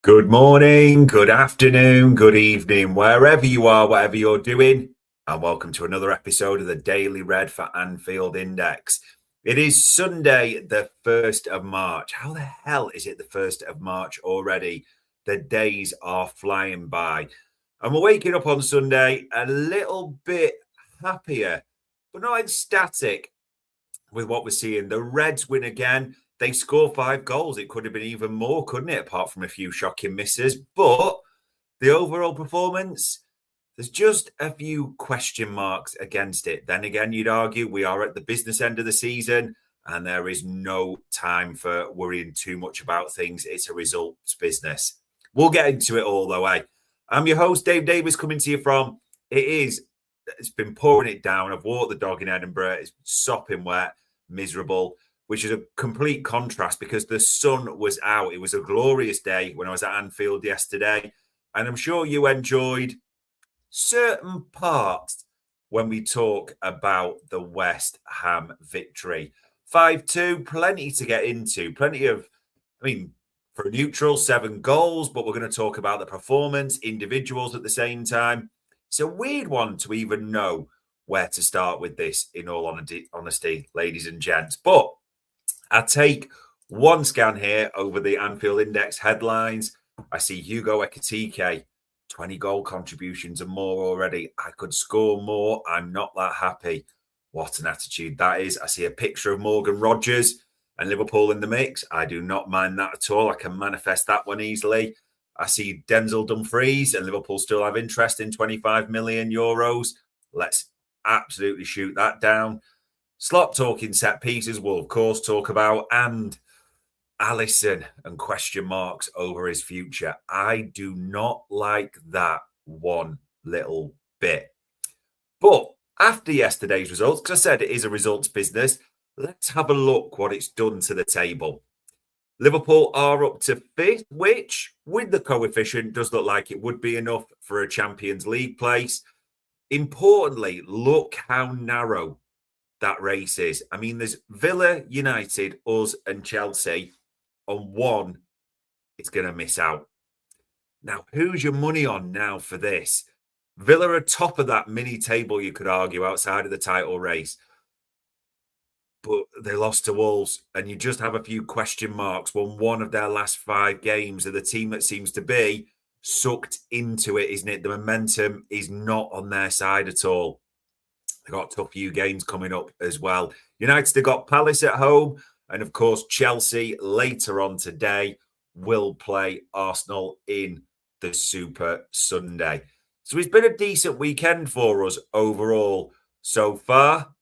Good morning, good afternoon, good evening, wherever you are, whatever you're doing, and welcome to another episode of the Daily Red for Anfield Index. It is Sunday, the 1st of March. How the hell is it the 1st of March already? The days are flying by. And we're waking up on Sunday a little bit happier, but not ecstatic with what we're seeing. The Reds win again. They score 5 goals. It could have been even more, couldn't it? Apart from a few shocking misses. But the overall performance, there's just a few question marks against it. Then again, you'd argue we are at the business end of the season and there is no time for worrying too much about things. It's a results business. We'll get into it all, though, eh? I'm your host, Dave Davis, coming to you from, it's been pouring it down. I've walked the dog in Edinburgh. It's sopping wet, miserable, which is a complete contrast because the sun was out. It was a glorious day when I was at Anfield yesterday. And I'm sure you enjoyed certain parts when we talk about the West Ham victory. 5-2, plenty to get into. Plenty of, for a neutral, 7 goals, but we're going to talk about the performance, individuals at the same time. It's a weird one to even know where to start with this, in all honesty, ladies and gents. But I take one scan here over the Anfield Index headlines. I see Hugo Ekitike, 20 goal contributions and more already. I could score more. I'm not that happy. What an attitude that is. I see a picture of Morgan Rogers and Liverpool in the mix. I do not mind that at all. I can manifest that one easily. I see Denzel Dumfries and Liverpool still have interest in 25 million euros. Let's absolutely shoot that down. Slot talking set pieces, we'll of course talk about, and Alisson and question marks over his future. I do not like that one little bit. But after yesterday's results, because I said it is a results business, let's have a look what it's done to the table. Liverpool are up to 5th, which, with the coefficient, does look like it would be enough for a Champions League place. Importantly, look how narrow that race is. I mean, there's Villa, United, us, and Chelsea. On one, it's going to miss out. Now, who's your money on now for this? Villa are top of that mini table, you could argue, outside of the title race. But they lost to Wolves, and you just have a few question marks. Won one of their last 5 games, and the team that seems to be sucked into it, isn't it? The momentum is not on their side at all. They've got a tough few games coming up as well. United have got Palace at home, and of course, Chelsea later on today will play Arsenal in the Super Sunday. So it's been a decent weekend for us overall so far.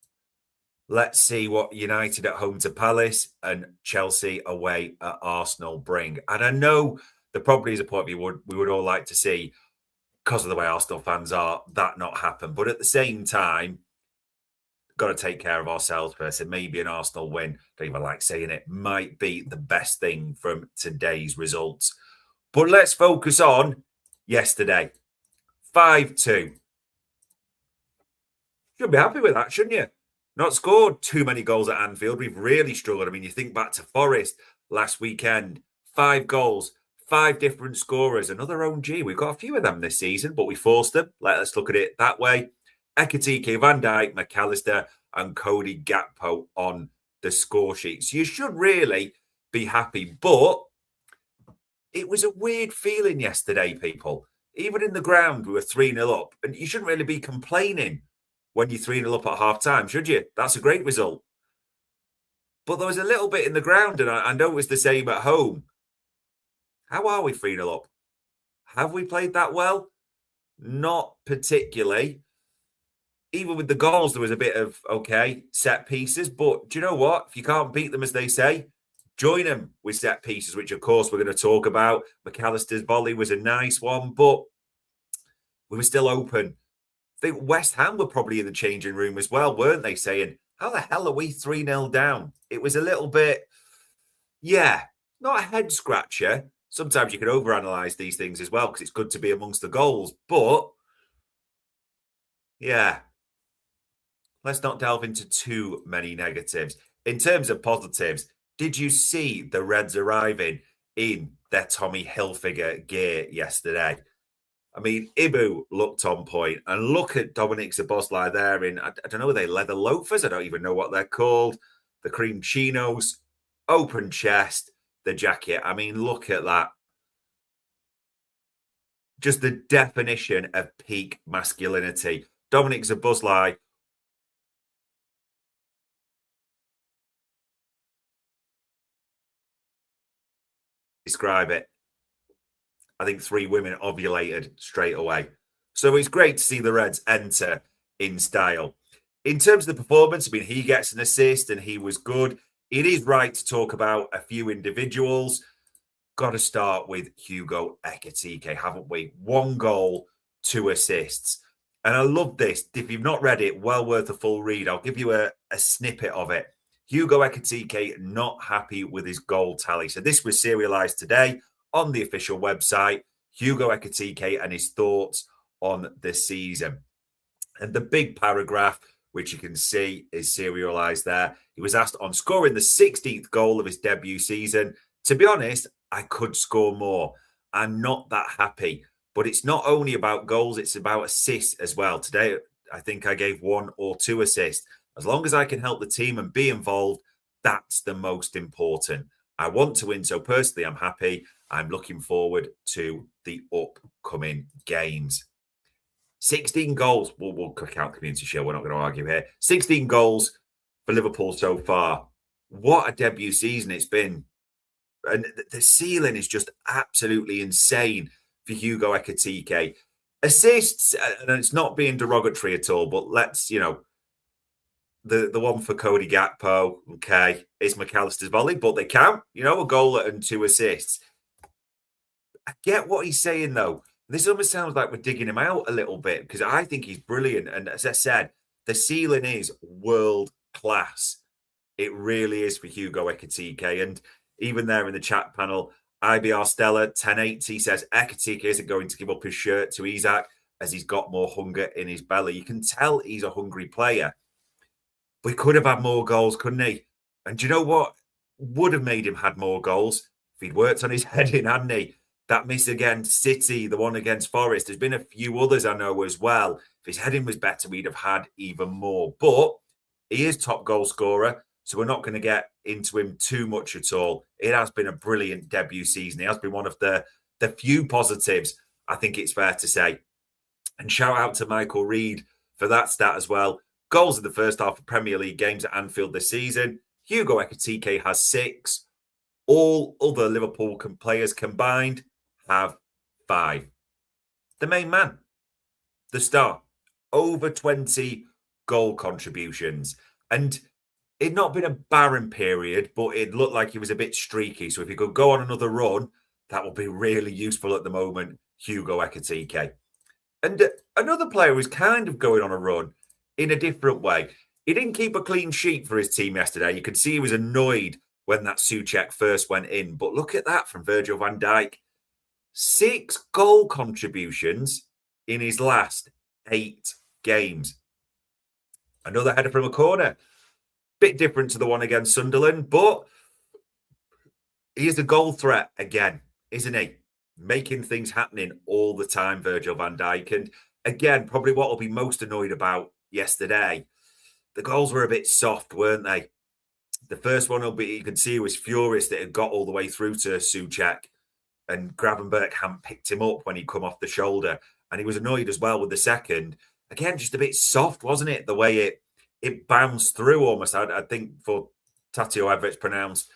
Let's see what United at home to Palace and Chelsea away at Arsenal bring. And I know there probably is a point we would all like to see, because of the way Arsenal fans are, that not happen. But at the same time, got to take care of ourselves first. And maybe an Arsenal win, don't even like saying it, might be the best thing from today's results. But let's focus on yesterday. 5-2. Should be happy with that, shouldn't you? Not scored too many goals at Anfield. We've really struggled. I mean, you think back to Forest last weekend, 5 goals, 5 different scorers, another own G. We've got a few of them this season, but we forced them. Let's look at it that way. Ekitike, Van Dijk, McAllister, and Cody Gakpo on the score sheet. So you should really be happy. But it was a weird feeling yesterday, people. Even in the ground, we were 3-0 up. And you shouldn't really be complaining when you're 3-0 up at half-time, should you? That's a great result. But there was a little bit in the ground, and I know it's the same at home. How are we 3-0 up? Have we played that well? Not particularly. Even with the goals, there was a bit of, okay, set pieces. But do you know what? If you can't beat them, as they say, join them with set pieces, which, of course, we're going to talk about. McAllister's volley was a nice one, but we were still open. I think West Ham were probably in the changing room as well, weren't they? Saying, how the hell are we 3-0 down? It was a little bit, not a head scratcher. Sometimes you can overanalyze these things as well because it's good to be amongst the goals. But, let's not delve into too many negatives. In terms of positives, did you see the Reds arriving in their Tommy Hilfiger gear yesterday. I mean, Ibu looked on point, and look at Dominic Szoboszlai there in, I don't know, are they leather loafers? I don't even know what they're called. The cream chinos, open chest, the jacket. I mean, look at that. Just the definition of peak masculinity. Dominic Szoboszlai. Describe it. I think 3 women ovulated straight away. So it's great to see the Reds enter in style. In terms of the performance, I mean, he gets an assist and he was good. It is right to talk about a few individuals. Got to start with Hugo Ekitike, haven't we? 1 goal, 2 assists. And I love this. If you've not read it, well worth a full read. I'll give you a snippet of it. Hugo Ekitike not happy with his goal tally. So this was serialized today on the official website. Hugo Ekitike and his thoughts on the season. And the big paragraph, which you can see is serialized there. He was asked on scoring the 16th goal of his debut season. To be honest, I could score more. I'm not that happy. But it's not only about goals, it's about assists as well. Today, I think I gave 1 or 2 assists. As long as I can help the team and be involved, that's the most important. I want to win, so personally, I'm happy. I'm looking forward to the upcoming games. 16 goals. We'll kick out Community Shield. We're not going to argue here. 16 goals for Liverpool so far. What a debut season it's been. And the ceiling is just absolutely insane for Hugo Ekitike. Assists, and it's not being derogatory at all, but let's, the one for Cody Gakpo, okay, is McAllister's volley, but they count, a goal and 2 assists. I get what he's saying, though. This almost sounds like we're digging him out a little bit because I think he's brilliant. And as I said, the ceiling is world class. It really is for Hugo Ekitike. And even there in the chat panel, IBR Stella 1080 says Ekitike isn't going to give up his shirt to Isak as he's got more hunger in his belly. You can tell he's a hungry player. But he could have had more goals, couldn't he? And do you know what would have made him had more goals? If he'd worked on his heading, hadn't he? That miss against City, the one against Forest. There's been a few others I know as well. If his heading was better, we'd have had even more. But he is top goal scorer, so we're not going to get into him too much at all. It has been a brilliant debut season. He has been one of the few positives, I think it's fair to say. And shout out to Michael Reed for that stat as well. Goals in the first half of Premier League games at Anfield this season. Hugo Ekitike has 6. All other Liverpool players combined have 5. The main man, the star, over 20 goal contributions. And it'd not been a barren period, but it looked like he was a bit streaky. So if he could go on another run, that would be really useful at the moment, Hugo Ekitike. And another player who's kind of going on a run in a different way. He didn't keep a clean sheet for his team yesterday. You could see he was annoyed when that Souček first went in. But look at that from Virgil van Dijk. 6 goal contributions in his last 8 games. Another header from a corner. Bit different to the one against Sunderland, but he is a goal threat again, isn't he? Making things happening all the time, Virgil van Dijk. And again, probably what I'll be most annoyed about yesterday, the goals were a bit soft, weren't they? The first one will be, you can see he was furious that it got all the way through to Souček, and Gravenberch hadn't picked him up when he come off the shoulder. And he was annoyed as well with the second. Again, just a bit soft, wasn't it? The way it bounced through almost. I think for Tatio, however it's pronounced,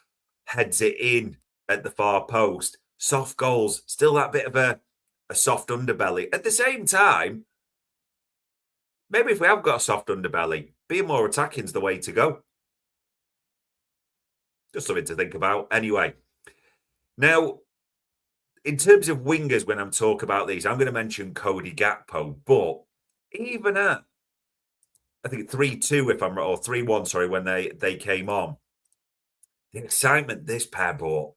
heads it in at the far post. Soft goals, still that bit of a soft underbelly. At the same time, maybe if we have got a soft underbelly, being more attacking is the way to go. Just something to think about. Anyway, now, in terms of wingers, when I'm talking about these, I'm going to mention Cody Gakpo, but even at, I think 3-2, if I'm right, or 3-1, sorry, when they came on, the excitement this pair brought.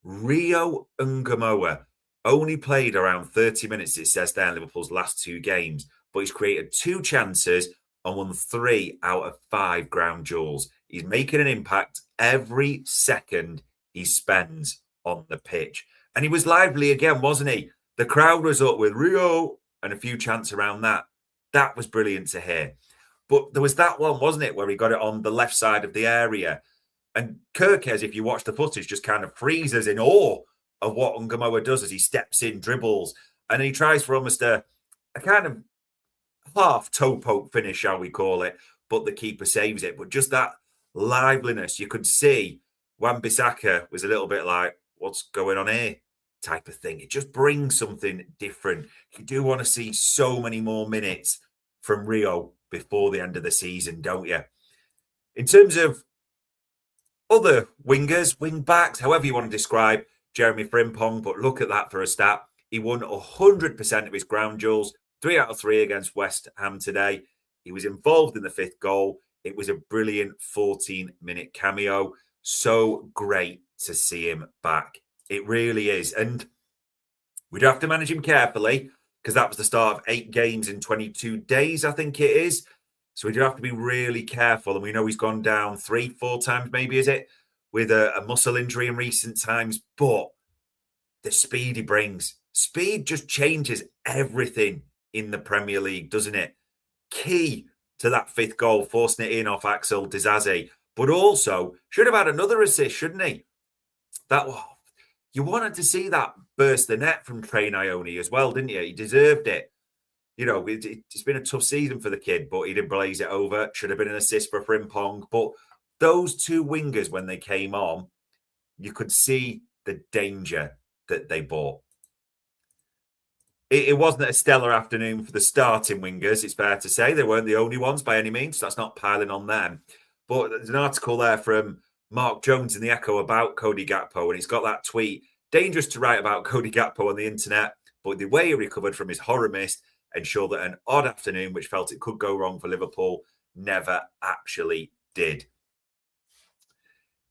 Rio Ngamoa only played around 30 minutes, it says there, in Liverpool's last 2 games, but he's created 2 chances and won 3 out of 5 ground duels. He's making an impact every second he spends on the pitch. And he was lively again, wasn't he? The crowd was up with Rio and a few chants around that. That was brilliant to hear. But there was that one, wasn't it, where he got it on the left side of the area. And Kirkes, if you watch the footage, just kind of freezes in awe of what Ngumoa does as he steps in, dribbles, and he tries for almost a kind of half toe poke finish, shall we call it, but the keeper saves it. But just that liveliness, you could see Wan-Bissaka was a little bit like, what's going on here type of thing. It just brings something different. You do want to see so many more minutes from Rio before the end of the season, don't you? In terms of other wingers, wing backs, however you want to describe Jeremy Frimpong, but look at that for a stat. He won 100% of his ground duels, 3 out of 3 against West Ham today. He was involved in the 5th goal. It was a brilliant 14-minute cameo. So great to see him back. It really is. And we do have to manage him carefully because that was the start of 8 games in 22 days, I think it is. So we do have to be really careful. And we know he's gone down 3-4 times, maybe, is it? With a muscle injury in recent times. But the speed he brings, speed just changes everything in the Premier League, doesn't it? Key to that 5th goal, forcing it in off Axel Disasi. But also, should have had another assist, shouldn't he? You wanted to see that burst the net from Train Ione as well, didn't you? He deserved it. You know, it's been a tough season for the kid, but he did blaze it over. Should have been an assist for Frimpong. But those two wingers, when they came on, you could see the danger that they brought. It wasn't a stellar afternoon for the starting wingers, it's fair to say. They weren't the only ones by any means. So that's not piling on them. But there's an article there from Mark Jones in the Echo about Cody Gakpo, and he's got that tweet. Dangerous to write about Cody Gakpo on the internet, but the way he recovered from his horror mist ensured that an odd afternoon, which felt it could go wrong for Liverpool, never actually did.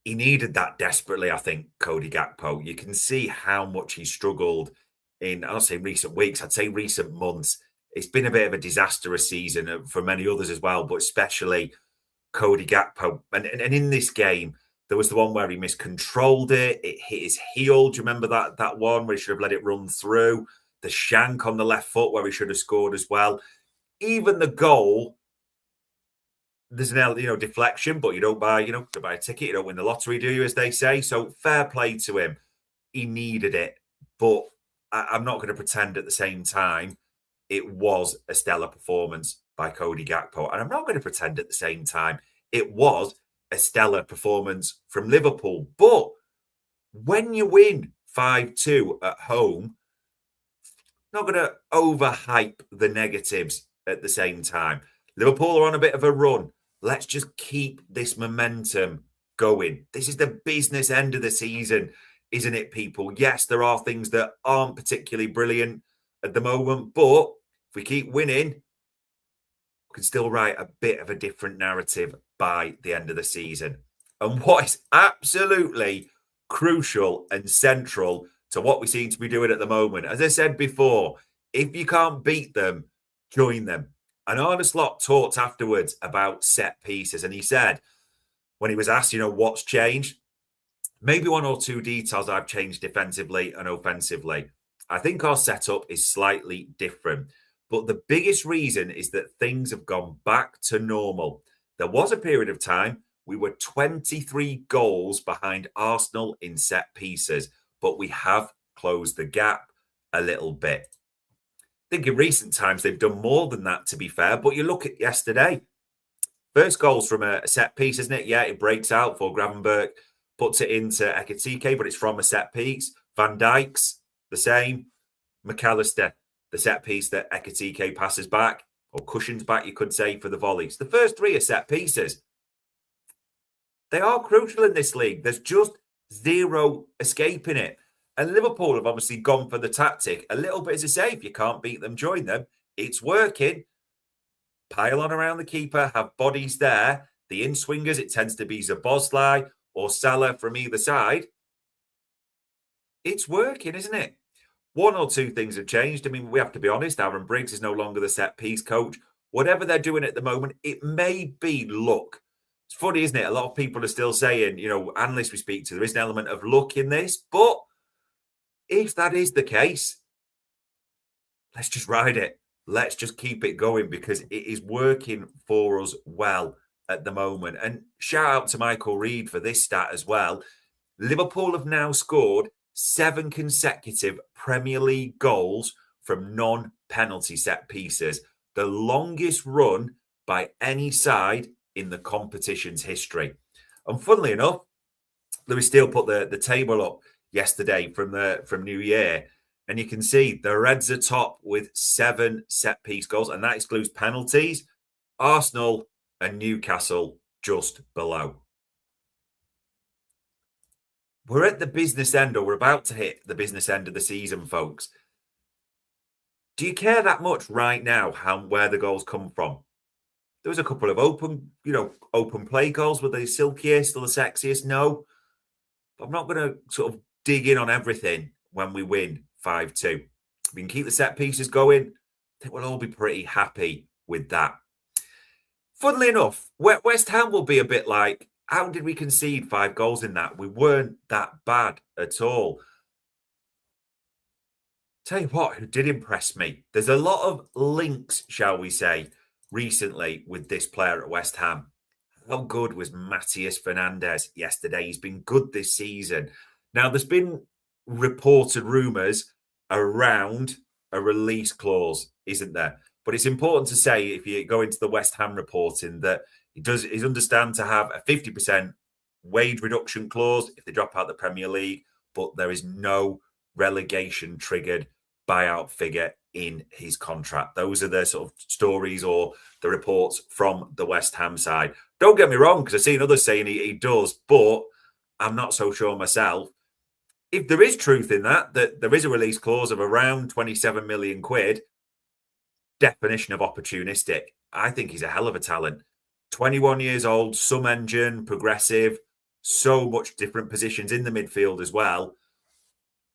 He needed that desperately, I think, Cody Gakpo. You can see how much he struggled in, I'll say recent weeks, I'd say recent months. It's been a bit of a disastrous season for many others as well, but especially Cody Gakpo. And in this game, there was the one where he miscontrolled it. It hit his heel. Do you remember that one where he should have let it run through? The shank on the left foot where he should have scored as well. Even the goal, there's an deflection, but you don't buy a ticket. You don't win the lottery, do you, as they say? So fair play to him. He needed it. But I'm not going to pretend at the same time it was a stellar performance by Cody Gakpo. And I'm not going to pretend at the same time it was a stellar performance from Liverpool. But when you win 5-2 at home, not going to overhype the negatives at the same time. Liverpool are on a bit of a run. Let's just keep this momentum going. This is the business end of the season, isn't it, people? Yes, there are things that aren't particularly brilliant at the moment, but if we keep winning, we can still write a bit of a different narrative by the end of the season. And what is absolutely crucial and central to what we seem to be doing at the moment, as I said before, if you can't beat them, join them. And Arne Slot talked afterwards about set pieces, and he said, when he was asked, what's changed, maybe 1 or 2 details I've changed defensively and offensively. I think our setup is slightly different, but the biggest reason is that things have gone back to normal. There was a period of time we were 23 goals behind Arsenal in set pieces, but we have closed the gap a little bit. I think in recent times they've done more than that, to be fair, but you look at yesterday. First goal's from a set piece, isn't it? Yeah, it breaks out for Gravenberch, puts it into Ekitike, but it's from a set piece. Van Dijk's the same. McAllister, the set piece that Ekitike passes back, or cushions back, you could say, for the volleys. The first 3 are set pieces. They are crucial in this league. There's just zero escaping it. And Liverpool have obviously gone for the tactic a little bit, as I say, if you can't beat them, join them. It's working. Pile on around the keeper, have bodies there. The in-swingers, it tends to be Szoboszlai or Salah from either side. It's working, isn't it? 1 or 2 things have changed. I mean, we have to be honest. Aaron Briggs is no longer the set-piece coach. Whatever they're doing at the moment, it may be luck. It's funny, isn't it? A lot of people are still saying, analysts we speak to, there is an element of luck in this. But if that is the case, let's just ride it. Let's just keep it going because it is working for us well at the moment. And shout out to Michael Reed for this stat as well. Liverpool have now scored 7 consecutive Premier League goals from non-penalty set pieces, the longest run by any side in the competition's history. And funnily enough, Lewis Steele put the table up yesterday from New Year, and you can see the Reds are top with 7 set-piece goals, and that excludes penalties. Arsenal and Newcastle just below. We're at the business end, or we're about to hit the business end of the season, folks. Do you care that much right now where the goals come from? There was a couple of open play goals. Were they silkiest or the sexiest? No. But I'm not going to sort of dig in on everything when we win 5-2. If we can keep the set pieces going, I think we'll all be pretty happy with that. Funnily enough, West Ham will be a bit like, how did we concede 5 goals in that? We weren't that bad at all. Tell you what, who did impress me? There's a lot of links, shall we say, recently with this player at West Ham. How good was Matías Fernández yesterday? He's been good this season. Now, there's been reported rumours around a release clause, isn't there? But it's important to say, if you go into the West Ham reporting, that he's understand to have a 50% wage reduction clause if they drop out the Premier League, but there is no relegation triggered buyout figure in his contract. Those are the sort of stories or the reports from the West Ham side. Don't get me wrong, because I've seen others saying he does, but I'm not so sure myself. If there is truth in that there is a release clause of around 27 million quid, definition of opportunistic. I think he's a hell of a talent. 21 years old, some engine, progressive, so much different positions in the midfield as well.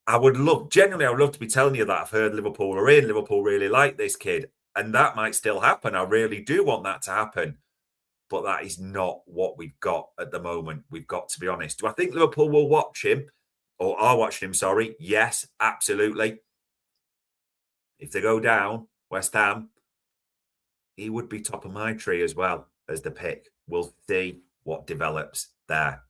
I would love to be telling you that I've heard Liverpool are in. Liverpool really like this kid. And that might still happen. I really do want that to happen. But that is not what we've got at the moment. We've got to be honest. Do I think Liverpool will watch him or are watching him? Sorry. Yes, absolutely. If they go down, West Ham, he would be top of my tree as well as the pick. We'll see what develops there.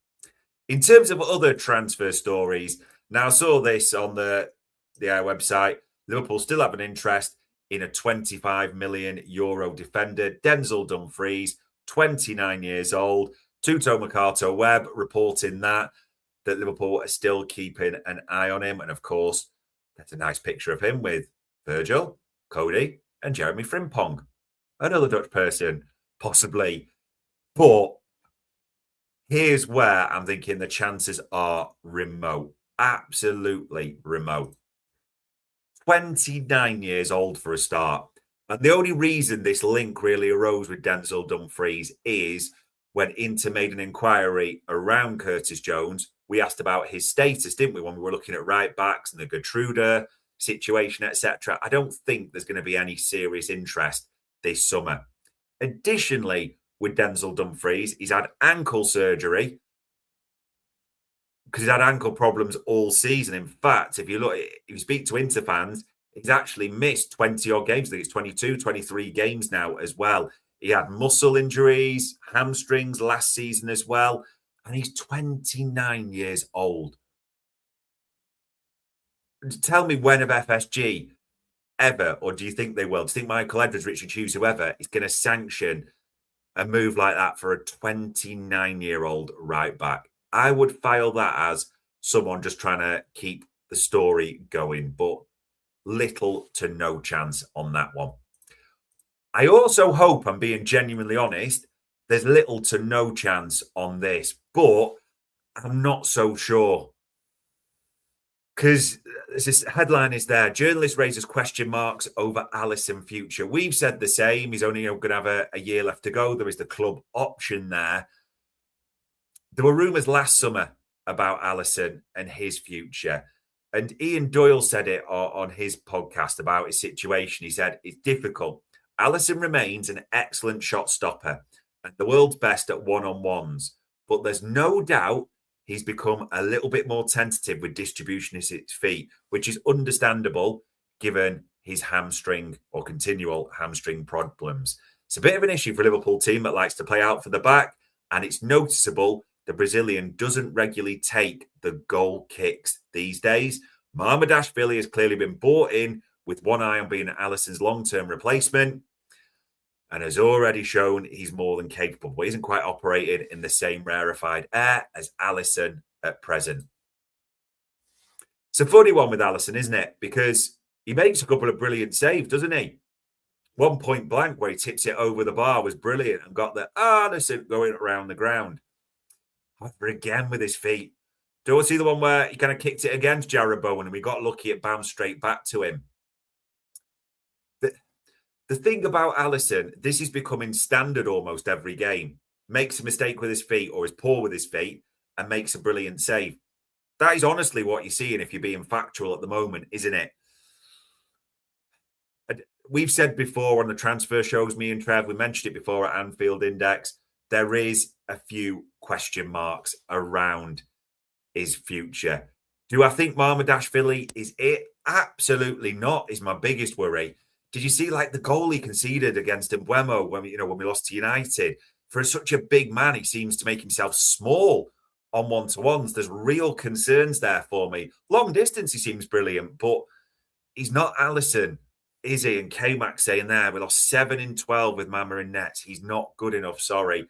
In terms of other transfer stories, now I saw this on the website. Liverpool still have an interest in a 25 million euro defender, Denzel Dumfries, 29 years old. Tuto Mercato Web reporting that Liverpool are still keeping an eye on him. And of course, that's a nice picture of him with Virgil, Cody, and Jeremy Frimpong. Another Dutch person, possibly. But here's where I'm thinking the chances are remote. Absolutely remote. 29 years old for a start. And the only reason this link really arose with Denzel Dumfries is when Inter made an inquiry around Curtis Jones, we asked about his status, didn't we, when we were looking at right backs and the Gertruda situation, etc. I don't think there's going to be any serious interest this summer. Additionally, with Denzel Dumfries, he's had ankle surgery because he's had ankle problems all season. In fact, if you speak to Inter fans, he's actually missed 20-odd games. I think it's 22, 23 games now as well. He had muscle injuries, hamstrings last season as well. And he's 29 years old. Tell me when of FSG ever, or do you think they will? Do you think Michael Edwards, Richard Hughes, whoever, is going to sanction a move like that for a 29-year-old right back? I would file that as someone just trying to keep the story going, but little to no chance on that one. I also hope, I'm being genuinely honest, there's little to no chance on this, but I'm not so sure. Because this headline is there. Journalist raises question marks over Alisson future. We've said the same. He's only going to have a year left to go. There is the club option there. There were rumours last summer about Alisson and his future. And Ian Doyle said it on his podcast about his situation. He said, it's difficult. Alisson remains an excellent shot stopper. and the world's best at one-on-ones. But there's no doubt he's become a little bit more tentative with distribution at his feet, which is understandable given his hamstring or continual hamstring problems. It's a bit of an issue for a Liverpool team that likes to play out for the back, and it's noticeable the Brazilian doesn't regularly take the goal kicks these days. Marmadashvili has clearly been bought in with one eye on being Alisson's long-term replacement and has already shown he's more than capable, but isn't quite operating in the same rarefied air as Alisson at present. It's a funny one with Alisson, isn't it? Because he makes a couple of brilliant saves, doesn't he? One point blank where he tips it over the bar was brilliant and got the Alisson going around the ground. However, again with his feet. Do you see the one where he kind of kicked it against Jarrod Bowen and we got lucky it bounced straight back to him? The thing about Alisson, this is becoming standard almost every game. Makes a mistake with his feet or is poor with his feet and makes a brilliant save. That is honestly what you're seeing if you're being factual at the moment, isn't it? We've said before on the transfer shows, me and Trev, we mentioned it before at Anfield Index, there is a few question marks around his future. Do I think Marmadashvili is it? Absolutely not, is my biggest worry. Did you see like the goal he conceded against Mbeumo when we lost to United? For such a big man, he seems to make himself small on one-to-ones. There's real concerns there for me. Long distance, he seems brilliant, but he's not Alisson, is he? And K-Mac saying there, we lost 7 in 12 with Mama in nets. He's not good enough, sorry.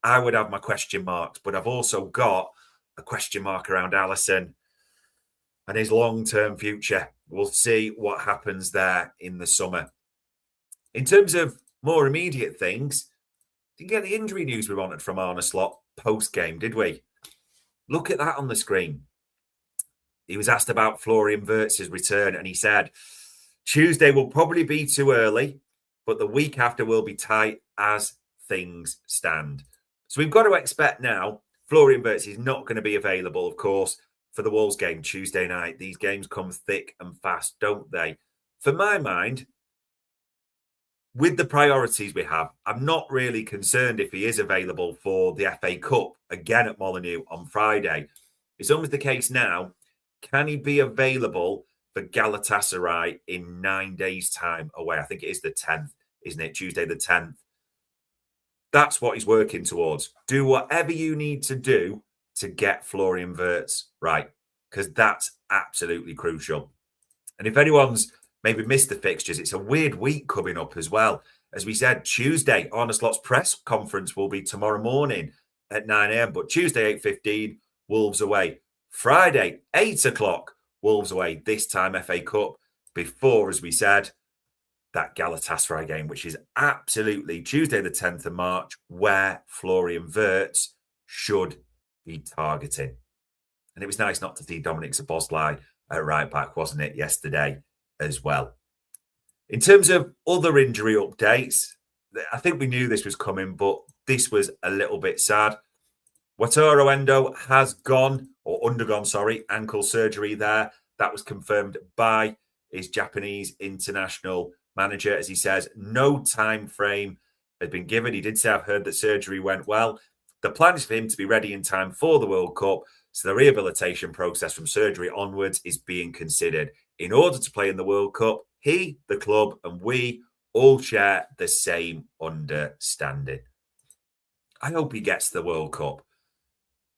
I would have my question marks, but I've also got a question mark around Alisson and his long-term future. We'll see what happens there in the summer. In terms of more immediate things, didn't get the injury news we wanted from Arne Slot post-game, did we? Look at that on the screen. He was asked about Florian Wirtz's return and he said, Tuesday will probably be too early, but the week after will be tight as things stand. So we've got to expect now Florian Wirtz is not going to be available, of course, for the Wolves game Tuesday night. These games come thick and fast, don't they? For my mind, with the priorities we have, I'm not really concerned if he is available for the FA Cup again at Molineux on Friday. It's almost the case now, can he be available for Galatasaray in 9 days' time away? I think it is the 10th, isn't it? Tuesday the 10th. That's what he's working towards. Do whatever you need to do to get Florian Wirtz right, because that's absolutely crucial. And if anyone's maybe missed the fixtures, it's a weird week coming up as well. As we said, Tuesday, Arne Slot's press conference will be tomorrow morning at 9 a.m. But Tuesday, 8:15, Wolves away. Friday, 8 o'clock, Wolves away. This time FA Cup before, as we said, that Galatasaray game, which is absolutely Tuesday, the 10th of March, where Florian Wirtz should be targeting. And it was nice not to see Dominic Szoboszlai at right back, wasn't it, yesterday as well. In terms of other injury updates, I think we knew this was coming, but this was a little bit sad. Wataru Endo has undergone ankle surgery there. That was confirmed by his Japanese international manager. As he says, no time frame has been given. He did say, I've heard that surgery went well. The plan is for him to be ready in time for the World Cup. So the rehabilitation process from surgery onwards is being considered. In order to play in the World Cup, he, the club, and we all share the same understanding. I hope he gets the World Cup.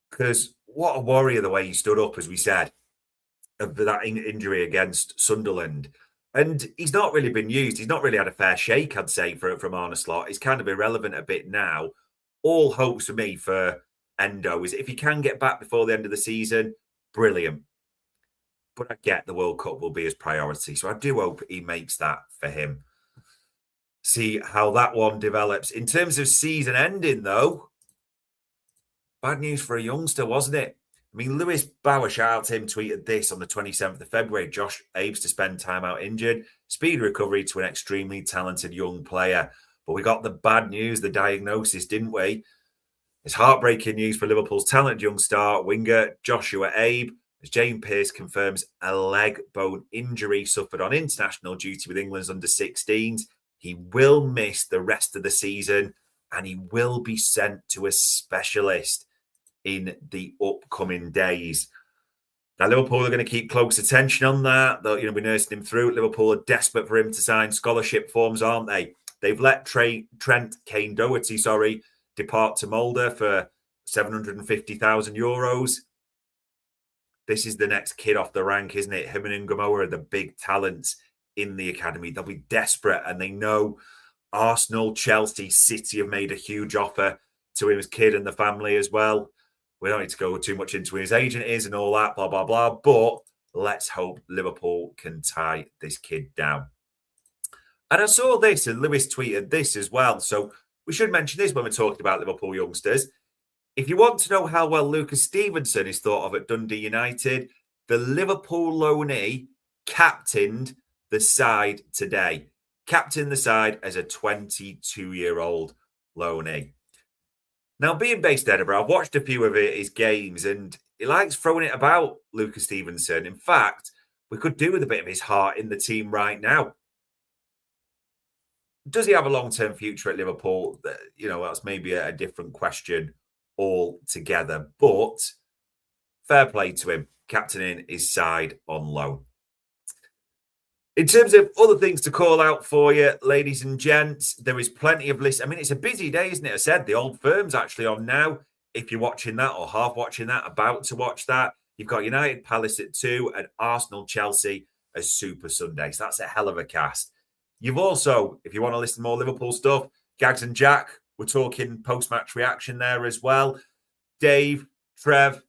Because what a warrior the way he stood up, as we said, of that injury against Sunderland. And he's not really been used. He's not really had a fair shake, I'd say, from Arne Slot. He's kind of irrelevant a bit now. All hopes for me for Endo is if he can get back before the end of the season, brilliant. But I get the World Cup will be his priority. So I do hope he makes that for him. See how that one develops. In terms of season ending, though, bad news for a youngster, wasn't it? I mean, Lewis Bauer, shout out to him, tweeted this on the 27th of February. Josh Abe's to spend time out injured. Speed recovery to an extremely talented young player. But we got the bad news, the diagnosis, didn't we? It's heartbreaking news for Liverpool's talented young star winger Joshua Abe, as Jane Pearce confirms a leg bone injury suffered on international duty with England's under-16s. He will miss the rest of the season and he will be sent to a specialist in the upcoming days. Now, Liverpool are going to keep close attention on that. They'll, be nursing him through. Liverpool are desperate for him to sign scholarship forms, aren't they? They've let Trent Kane-Doherty, depart to Molde for €750,000. This is the next kid off the rank, isn't it? Him and Ngumoa are the big talents in the academy. They'll be desperate, and they know Arsenal, Chelsea, City have made a huge offer to his kid and the family as well. We don't need to go too much into who his agent is and all that, blah, blah, blah. But let's hope Liverpool can tie this kid down. And I saw this, and Lewis tweeted this as well. So we should mention this when we're talking about Liverpool youngsters. If you want to know how well Lucas Stevenson is thought of at Dundee United, the Liverpool loanee captained the side today. Captained the side as a 22-year-old loanee. Now, being based in Edinburgh, I've watched a few of his games, and he likes throwing it about, Lucas Stevenson. In fact, we could do with a bit of his heart in the team right now. Does he have a long-term future at Liverpool? That's maybe a different question altogether. But fair play to him, captaining his side on loan. In terms of other things to call out for you, ladies and gents, there is plenty of lists. I mean, it's a busy day, isn't it? I said the Old Firm's actually on now. If you're watching that or half watching that, about to watch that, you've got United Palace at 2 and Arsenal Chelsea as Super Sunday. So that's a hell of a cast. You've also, if you want to listen to more Liverpool stuff, Gags and Jack, we're talking post-match reaction there as well. Dave, Trev,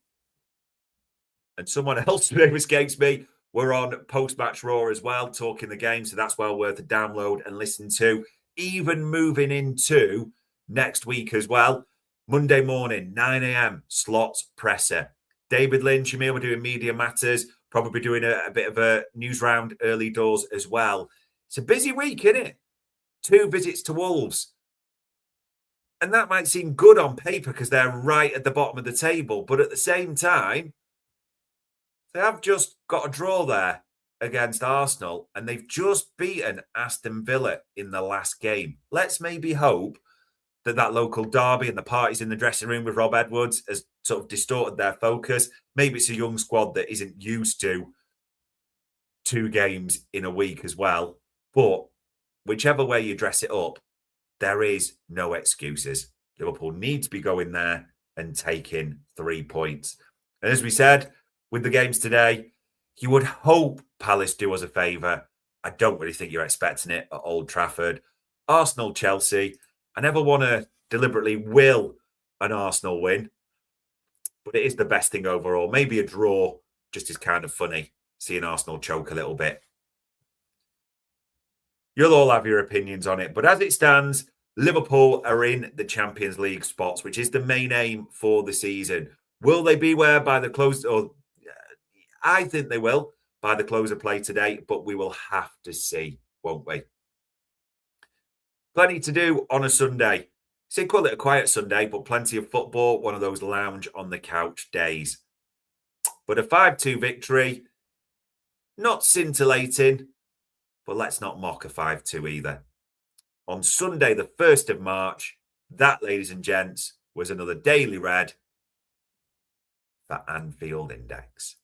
and someone else who escapes me. We're on post-match Raw as well, talking the game. So that's well worth a download and listen to. Even moving into next week as well. Monday morning, 9 a.m, Slot's presser. David Lynch, Emil, we're doing Media Matters. Probably doing a bit of a news round early doors as well. It's a busy week, isn't it? 2 visits to Wolves. And that might seem good on paper because they're right at the bottom of the table. But at the same time, they have just got a draw there against Arsenal, and they've just beaten Aston Villa in the last game. Let's maybe hope that local derby and the parties in the dressing room with Rob Edwards has sort of distorted their focus. Maybe it's a young squad that isn't used to 2 games in a week as well. But whichever way you dress it up, there is no excuses. Liverpool need to be going there and taking 3 points. And as we said, with the games today, you would hope Palace do us a favour. I don't really think you're expecting it at Old Trafford. Arsenal, Chelsea. I never want to deliberately will an Arsenal win, but it is the best thing overall. Maybe a draw just is kind of funny, seeing Arsenal choke a little bit. You'll all have your opinions on it, but as it stands, Liverpool are in the Champions League spots, which is the main aim for the season. Will they be where by the close? I think they will by the close of play today, but we will have to see, won't we? Plenty to do on a Sunday. Say call it a quiet Sunday, but plenty of football, one of those lounge on the couch days. But a 5-2 victory, not scintillating, but let's not mock a 5-2 either. On Sunday, the 1st of March, that, ladies and gents, was another Daily Red for Anfield Index.